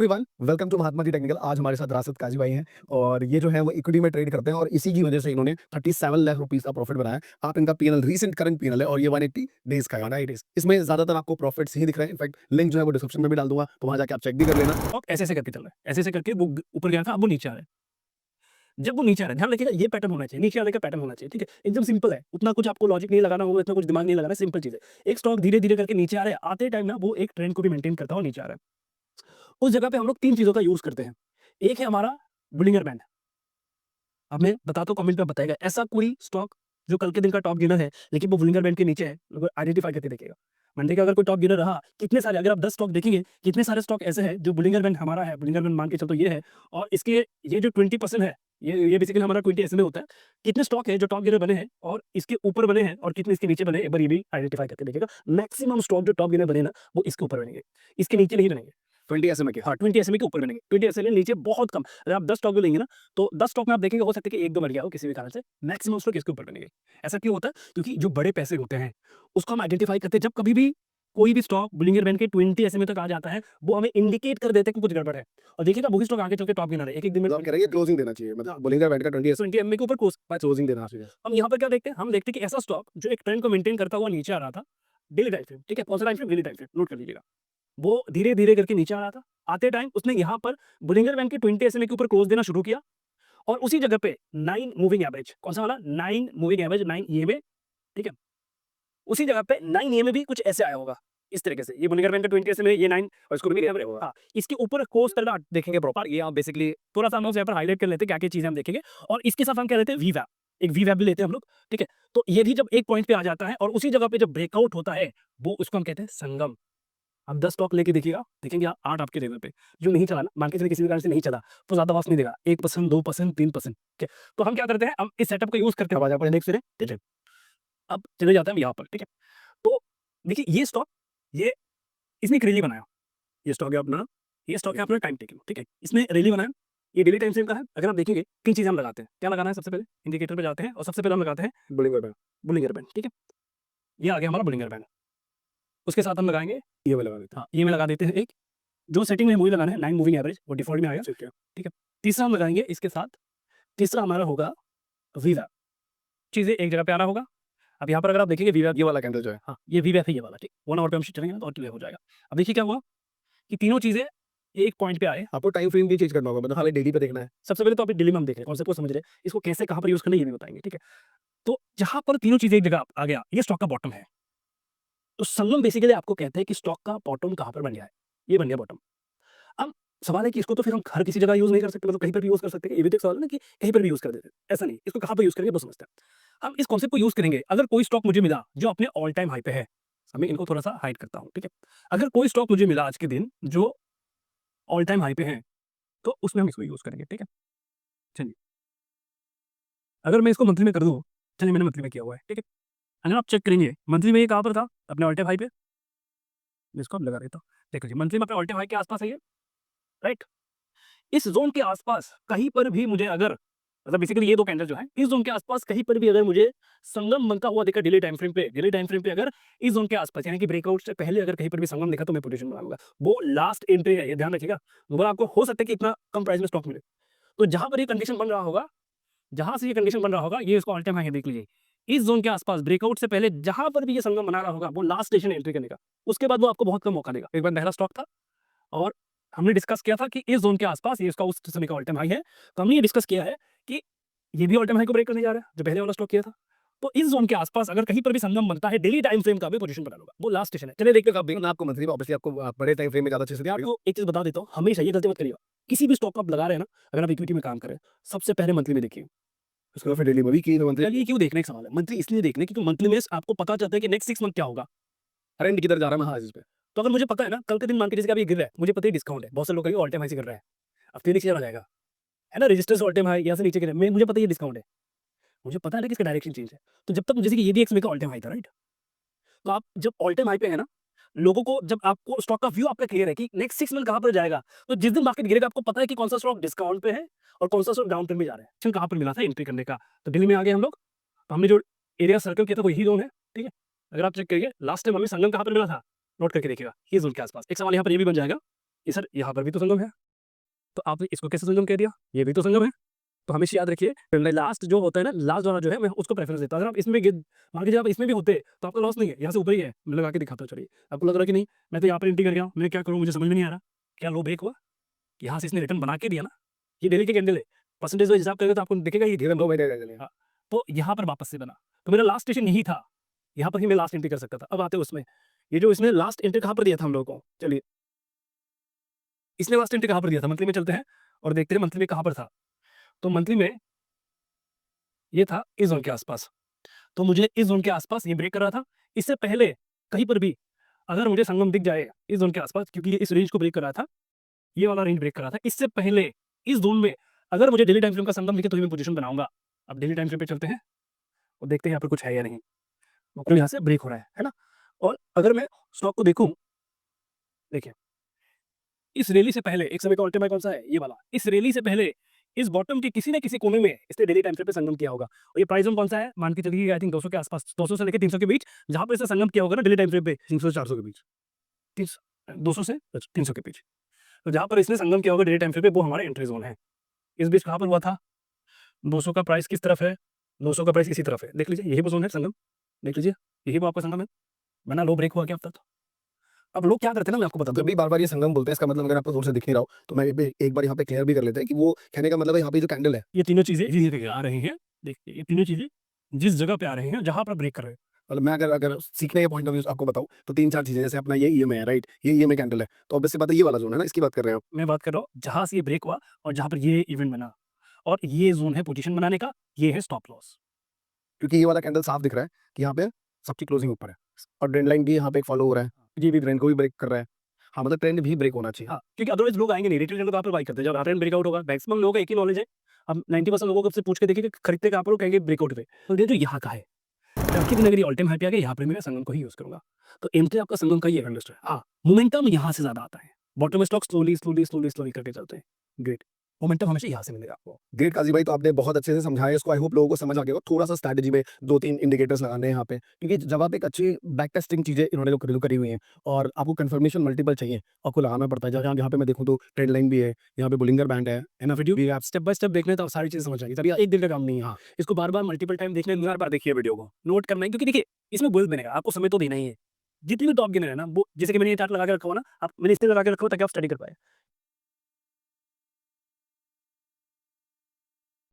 Everyone, welcome to Mahatma ji technical. आज हमारे साथ राशिद काजी भाई हैं और ये जो है वो इक्विटी में ट्रेड करते हैं और इसी की वजह से इन्होंने 37 लाख रुपीस का प्रॉफिट बनाया। आप इनका पीएनएल रीसेंट करंट पीएनएल है और ये 180 डेज का है, 180 डेज। इसमें ज्यादातर आपको प्रॉफिट्स ही दिख रहे हैं। इनफैक्ट लिंक जो है वो डिस्क्रिप्शन में भी डाल दूंगा, तो वहां जाके आप चेक भी कर लेना। स्टॉक ऐसे-ऐसे करके चल रहा है। ऐसे-ऐसे करके वो ऊपर गया था, अब वो नीचे आ रहा है। जब वो नीचे आ रहा है, ध्यान रखिएगा ये पैटर्न होना चाहिए, नीचे आने का पैटर्न होना चाहिए, ठीक है? एकदम सिंपल है, उतना कुछ आपको लॉजिक नहीं लगाना होगा, इतना कुछ दिमाग नहीं लगाना है, सिंपल चीज़ है। एक स्टॉक धीरे-धीरे करके नीचे आ रहा है, आते टाइम ना वो एक ट्रेंड को भी मेंटेन करता हुआ नीचे आ रहा है। उस जगह पे हम लोग 3 चीज़ों का यूज़ करते हैं। एक है हमारा बोलिंगर बैंड। अब मैं बताता हूँ, कमेंट में बताइएगा, ऐसा कोई स्टॉक जो कल के दिन का टॉप गेनर है, लेकिन वो बोलिंगर बैंड के नीचे है, लोग आइडेंटिफाई करके देखिएगा। मंडे का अगर कोई टॉप गेनर रहा, कितने सारे, अगर आप 10 स्टॉक देखेंगे, कितने सारे स्टॉक ऐसे हैं जो बोलिंगर बैंड हमारा है, बोलिंगर बैंड मान के चलो ये है, और इसके ये जो 20% है, ये बेसिकली हमारा 20 एसएमए होता है। कितने स्टॉक है जो टॉप गेनर बने हैं और इसके ऊपर बने हैं और कितने इसके नीचे बने हैं, एक बार ये भी आइडेंटिफाई करके देखिएगा। मैक्सिमम स्टॉक जो टॉप गेनर बने ना, वो इसके ऊपर बनेंगे, इसके नीचे नहीं बनेंगे। 20 एसएमए के। हाँ, 20 एसएमए के ऊपर बनेंगे, 20 एसएमए नीचे बहुत कम। अगर आप 10 स्टॉक भी लेंगे ना, तो 10 स्टॉक में आप देखेंगे, हो सकता है कि 1-2 मर गया हो किसी भी कारण से, मैक्सिमम स्टॉक इसके ऊपर बनेंगे। ऐसा क्यों होता है? क्योंकि जो बड़े पैसे होते हैं, उसको हम आइडेंटिफाई करते हैं। जब कभी भी कोई भी स्टॉक बोलिंगर बैंड के 20 एसएमए तक आ जाता है, वो हमें इंडिकेट कर देते हैं कि कुछ गड़बड़ है। और देखिएगा वही स्टॉक आगे चल के टॉप गिनर है। एक-एक दिन में तो आप कह रहे हैं ये क्लोजिंग देना चाहिए, मतलब बोलिंगर बैंड का 20 20 एमए के ऊपर कोर्स। क्लोजिंग देना चाहिए। हम यहाँ पर क्या देखते हैं? हम देखते हैं कि ऐसा स्टॉक जो एक ट्रेंड को मेंटेन करता हुआ नीचे आ रहा था, डेली टाइम फ्रेम, ठीक है? कौन-सा time frame? Daily time frame, note कर लीजिएगा। वो धीरे-धीरे करके नीचे आ रहा था। आते टाइम उसने यहाँ पर बोलिंगर बैंड के 20 एसएमए के ऊपर क्लोज देना शुरू किया और उसी जगह पे 9 मूविंग एवरेज, कौन-सा वाला? 9 मूविंग एवरेज, 9 ईएमए, ठीक है? उसी जगह पे 9 ईएमए भी कुछ ऐसे आया होगा, इस तरीके से। ये बोलिंगर बैंड का 20 एसएमए, ये 9 और इसको भी एवरेज, हाँ, इसके ऊपर क्लोज करना देखेंगे प्रॉपर। ये आप बेसिकली थोड़ा-सा हम लोग यहाँ पर हाइलाइट कर लेते हैं, क्या-क्या चीज़ें हम देखेंगे और इसके साथ हम क्या लेते हैं? वीवैप, एक वीवैप भी लेते हैं हम लोग, ठीक है? तो ये भी जब एक पॉइंट पे आ जाता है और उसी जगह पे जब ब्रेकआउट होता है, वो उसको हम कहते हैं संगम। आप 10 स्टॉक लेके देखिएगा, देखेंगे 8 आपके लेवल पे। जो नहीं चला ना, मान के चलिए किसी भी कारण से नहीं चला, तो ज़्यादा लॉस नहीं देगा। 1%, 2%, 3%, ठीक है? तो हम क्या करते हैं, हम इस सेटअप का यूज़ करते हैं। आवाज़ आ पा रही है नेक्स्ट डे, ठीक है? अब चले जाते हैं हम यहाँ पर, ठीक है? तो देखिए ये स्टॉक, ये इसने एक रैली बनाया। ये स्टॉक है अपना, ये स्टॉक है अपना टाइम टेकिंग, ठीक है? इसने रैली बनाया, ये डेली टाइम फ्रेम का है। अगर आप देखेंगे 3 चीज़ें हम लगाते हैं। क्या लगाना है सबसे पहले? इंडिकेटर पे जाते हैं और सबसे पहले हम लगाते हैं बोलिंगर बैंड बोलिंगर बैंड, ठीक है? ये आ गया हमारा बोलिंगर बैंड। उसके साथ हम लगाएँगे, ये वाला लगा देते हाँ, ये में लगा देते हैं एक, जो सेटिंग में मूवी लगाना है 9 मूविंग एवरेज, वो डिफ़ॉल्ट में आएगा, हैं। ठीक है। ठीक है? तीसरा हम लगाएँगे इसके साथ, तीसरा हमारा होगा वीवैप। चीज़ें एक जगह पे आना होगा। अब यहाँ पर अगर आप देखेंगे वीवैप, ये वाला कैंडल जो है। हाँ, ये वीवैप है, ये वाला, ठीक। 1 आवर पे हम चलेंगे ना तो और क्लियर हो जाएगा। अब देखिए क्या हुआ कि तीनों चीज़ें एक पॉइंट पे आए। आपको टाइम फ्रेम भी चेंज करना होगा, मतलब हमें डेली पे देखना है। सबसे पहले तो अभी डेली में हम देख रहे हैं, कॉन्सेप्ट को समझ रहे हैं, इसको कैसे कहाँ पर यूज़ करना है ये भी बताएँगे, ठीक है? तो जहाँ पर तीनों चीज़ें एक जगह आ गया, ये स्टॉक का बॉटम है। तो संगम बेसिकली आपको कहते हैं कि स्टॉक का बॉटम कहाँ पर बन गया है, ये बन गया बॉटम। अब सवाल है कि इसको तो फिर हम हर किसी जगह यूज़ नहीं कर सकते, मतलब कहीं पर भी यूज़ कर सकते हैं, ये भी तो एक सवाल है ना कि कहीं पर भी यूज़ कर देते हैं, ऐसा नहीं, इसको कहाँ पर यूज़ करेंगे वो समझते हैं। हम इस कॉन्सेप्ट को यूज़ करेंगे, अगर कोई स्टॉक मुझे मिला जो अपने ऑल टाइम हाई पे है, मैं इनको थोड़ा-सा हाइड करता हूँ, ठीक है? अगर कोई स्टॉक मुझे मिला आज के दिन जो ऑल टाइम हाई पे है, तो उसमें हम इसको यूज़ करेंगे, ठीक है? चलिए, अगर मैं इसको मंथली में कर दूँ, चलिए मैंने मंथली में किया हुआ है, ठीक है? अगर आप चेक करेंगे, मंथली में ये कहाँ पर था? अपने ऑल टाइम हाई पे, इसको अब लगा देता हूँ। देख लीजिए, मंथली में अपने ऑल टाइम हाई के आस-पास है ये, राइट? इस ज़ोन के आस-पास कहीं पर भी मुझे अगर, मतलब बेसिकली ये 2 कैंडल जो हैं, इस ज़ोन के आस-पास कहीं पर भी अगर मुझे संगम बनता हुआ दिखा डेली टाइम फ्रेम पे, डेली टाइम फ्रेम पे अगर इस ज़ोन के आस-पास, यानी कि ब्रेकआउट से पहले अगर कहीं पर भी संगम दिखा, तो मैं पोजीशन बनाऊँगा। वो लास्ट एंट्री है, ये ध्यान रखिएगा। वो आपको हो सकता है कि इतना कम प्राइस में स्टॉक मिले। तो जहाँ पर ये कंडीशन बन रहा होगा, जहाँ से ये कंडीशन बन रहा होगा, ये इसको ऑल टाइम हाई है, देख लीजिए। इस ज़ोन के आस-पास ब्रेकआउट से पहले जहाँ पर भी ये संगम बना रहा होगा, वो लास्ट स्टेशन एंट्री करने का। उसके बाद वो आपको बहुत कम मौका देगा। एक बार पहला स्टॉक था और हमने डिस्कस किया था कि इस ज़ोन के आस-पास ये इसका उस समय का ऑल टाइम हाई है। तो हमने ये डिस्कस किया है कि ये भी ऑल टाइम हाई को ब्रेक करने जा रहा है, जो पहले वाला स्टॉक किया था। तो इस ज़ोन के आस-पास अगर कहीं पर भी संगम बनता है, डेली टाइम फ्रेम का भी पोजीशन बना लूँगा। वो लास्ट स्टेशन है। चलिए देखते हैं कब भी। मैं आपको मंथली में ऑब्वियसली आपको बड़े टाइम फ्रेम में ज़्यादा अच्छे से मैं दिखेगा। आपको एक चीज़ बता देता हूँ, हमेशा ये गलती मत करिएगा। किसी भी स्टॉक को आप लगा रहे हैं ना, अगर आप इक्विटी में काम कर रहे हैं, सबसे पहले मंथली में देखिए। उसके बाद फिर डेली में भी की मंथली। यार ये क्यों देखने का सवाल है। मंथली इसलिए देखने क्योंकि मंथली में आपको पता चलता है कि नेक्स्ट 6 मंथ क्या होगा। ट्रेंड किधर जा रहा है, मैं हाँ इस पे। तो अगर मुझे पता है ना, कल के दिन मान के जैसे कि अभी गिर रहा है, मुझे पता है डिस्काउंट है। बहुत से लोग कहेंगे ऑल टाइम हाई से गिर रहा है। अब फिर नीचे चला जाएगा, है ना? रजिस्टर से ऑल टाइम हाई, यहाँ से नीचे गिरा है। मैं मुझे पता है ये डिस्काउंट है। मुझे पता है ना कि इसका डायरेक्शन चेंज है। तो जब तक जैसे कि ये भी एक समय का ऑल टाइम हाई था, राइट? तो आप जब ऑल टाइम हाई पे है ना, लोगों को जब आपको स्टॉक का व्यू आपका क्लियर है कि नेक्स्ट 6 मंथ कहाँ पर जाएगा, तो जिस दिन मार्केट गिरेगा आपको पता है कि कौन सा स्टॉक डिस्काउंट पे है और कौन सा स्टॉक डाउन ट्रेंड में जा रहा है। एक्शन कहाँ पर मिला था एंट्री करने का। तो दिल्ली में आ गए हम लोग। तो हमने जो एरिया सर्कल किया था वही ज़ोन है, ठीक है? अगर आप चेक करिए लास्ट टाइम हमें संगम कहाँ पर मिला था, नोट करके देखिएगा, ये ज़ोन के आस-पास। एक सवाल यहाँ पर ये भी बन जाएगा, कि सर यहाँ पर भी तो संगम है, तो आपने इसको कैसे संगम कह दिया, ये भी तो संगम है। तो हमेशा याद रखिए, लास्ट जो होता है ना, लास्ट वाला जो है मैं उसको प्रेफरेंस देता हूँ। अगर आप इसमें मान लीजिए आप इसमें भी होते तो आपका लॉस नहीं है, यहाँ से ऊपर ही है, मैं लगा के दिखाता हूँ। चलिए, आपको लग रहा है कि नहीं मैं तो यहाँ पर एंट्री कर गया हूँ, मैं क्या करूँ, मुझे समझ में नहीं आ रहा, क्या लो ब्रेक हुआ, यहाँ से इसने रिटर्न बना के दिया ना, ये डेली के कैंडल है, परसेंटेज हिसाब करेंगे तो आपको दिखेगा ये गिवन 2 महीने रह गए। हाँ, तो यहाँ पर वापस से बना, तो मेरा लास्ट स्टेशन यही था, यहाँ पर ही मैं लास्ट एंट्री कर सकता था। अब आते हैं उसमें, ये जो इसने लास्ट एंट्री कहाँ पर दिया था हम लोगों को, चलिए इसने लास्ट एंट्री कहाँ पर दिया था, मंथली में चलते हैं और देखते हैं मंथली में कहाँ पर था। तो मंथली में ये था इस जोन के आसपास, तो मुझे इस जोन के आसपास ये ब्रेक कर रहा था। इससे पहले कहीं पर भी अगर मुझे संगम दिख जाए इस जोन के आसपास, क्योंकि ये इस रेंज को ब्रेक कर रहा था, ये वाला रेंज ब्रेक कर रहा था, इससे पहले इस जोन में अगर मुझे डेली टाइम फ्रेम का संगम दिखे तो ही मैं पोजीशन बनाऊंगा। अब डेली टाइम फ्रेम पे चलते हैं और देखते हैं यहाँ पर कुछ है या नहीं, तो यहाँ से ब्रेक हो रहा है ना। और अगर मैं स्टॉक को देखूं, देखिए इस रैली से पहले एक समय का ऑल टाइम हाई कौन सा है, ये वाला, इस रैली से पहले इस बॉटम के किसी न किसी कोने में इसने डेली टाइम फ्रेम पे संगम किया होगा। और ये प्राइस जोन कौन सा है, मान के चलिए आई थिंक 200 के आसपास, 200 से लेकर 300 के बीच, जहां पर इसने संगम किया होगा ना डेली टाइम फ्रेम पे, 300 से 400 के बीच। 200 से 300 के बीच, तो जहां पर इसने संगम किया होगा डेली टाइम फ्रेम पे, वो हमारा एंट्री जोन है। इस बीच कहां पर हुआ था, 200 का प्राइस किस तरफ है, 200 का प्राइस इसी तरफ है, देख लीजिए यही वो जोन है संगम, देख लीजिए यही वो आपका संगम है, बना लो ब्रेक हुआ क्या अब तक। अब लोग क्या करते हैं ना, मैं आपको बताता जब हूँ, भी बार-बार ये संगम बोलते हैं, इसका मतलब अगर आपको दूर से दिख नहीं रहा हो, तो मैं एक बार यहाँ पे क्लियर भी कर लेते हैं कि वो कहने का मतलब है यहाँ पे जो कैंडल है, ये तीनों चीजें इसी जगह आ रही हैं, देखिए ये तीनों चीजें जिस जगह पे आ रही हैं जहां पर ब्रेक कर रहे हैं। मतलब मैं अगर अगर सीखने के पॉइंट ऑफ व्यू से आपको बताऊँ, तो 3-4 चीज़ें, जैसे अपना ये ईएमआई है, राइट? ये ईएमआई कैंडल है, तो ऑब्वियस सी बात है ये वाला ज़ोन है ना, इसकी बात कर रहे हैं आप। मैं बात कर रहा हूँ जहां से ये ब्रेक हुआ और जहां पर ये इवेंट बना, और ये जोन है पोजीशन बनाने का, ये है स्टॉप लॉस। क्योंकि ये वाला कैंडल साफ दिख रहा है कि यहाँ पे सबकी क्लोजिंग ऊपर है और ट्रेंड लाइन भी यहाँ पे एक फॉलो हो रहा है। ये भी ट्रेंड को भी ब्रेक कर रहा है। हाँ, मतलब ट्रेंड भी ब्रेक होना चाहिए। हाँ, क्योंकि अदरवाइज लोग आएंगे नहीं, रिटेल ट्रेंड कहाँ पर बाई करते हैं, जब ट्रेंड ब्रेकआउट होगा। मैक्सिमम लोगों का एक ही नॉलेज है, अब 90% लोगों को से पूछ के देखिए कि खरीदते कहाँ पर हो, कहेंगे ब्रेकआउट पे, तो ये जो यहाँ का है, बाकी दिन अगर ये ऑल टाइम हाई पे आ गया, यहाँ पे मैं संगम को ही यूज करूंगा। तो एंट्री आपका संगम का ही है, हाँ, मोमेंटम यहाँ से ज्यादा आता है, bottom stock slowly slowly slowly slowly करके चलते हैं, ग्रेट, मोमेंटम हमेशा यहाँ से मिलेगा आपको। ग्रेट काजी भाई, तो आपने बहुत अच्छे से समझाया इसको। आई होप लोगों को समझ आ गया होगा। थोड़ा-सा स्ट्रैटेजी में 2-3 इंडिकेटर्स लगाने हैं यहाँ पे, क्योंकि जब आप एक अच्छी बैक टेस्टिंग चीज़ें इन्होंने जो करी हुई हैं और आपको कंफर्मेशन मल्टीपल चाहिए, आपको लगाना पड़ता है। जहाँ यहाँ पे मैं देखूँ तो ट्रेंड लाइन भी है, यहाँ पे बुलिंगर बैंड है, एनएफ भी है। आप स्टेप बाय स्टेप देखना है तो आप सारी चीज़ें समझ आएगी। तभी एक दिन का काम नहीं है। हाँ, इसको बार-बार मल्टीपल टाइम देखना है, बार-बार देखिए वीडियो को, नोट करना है, क्योंकि देखिए इसमें बुल्स बनेगा, आपको समय तो देना ही है। जितनी भी टॉप गेनर है ना, वो जैसे कि मैंने ये चार्ट लगा के रखा हुआ ना, आप मैंने इसलिए लगा के रखा हुआ ताकि आप स्टडी कर पाए।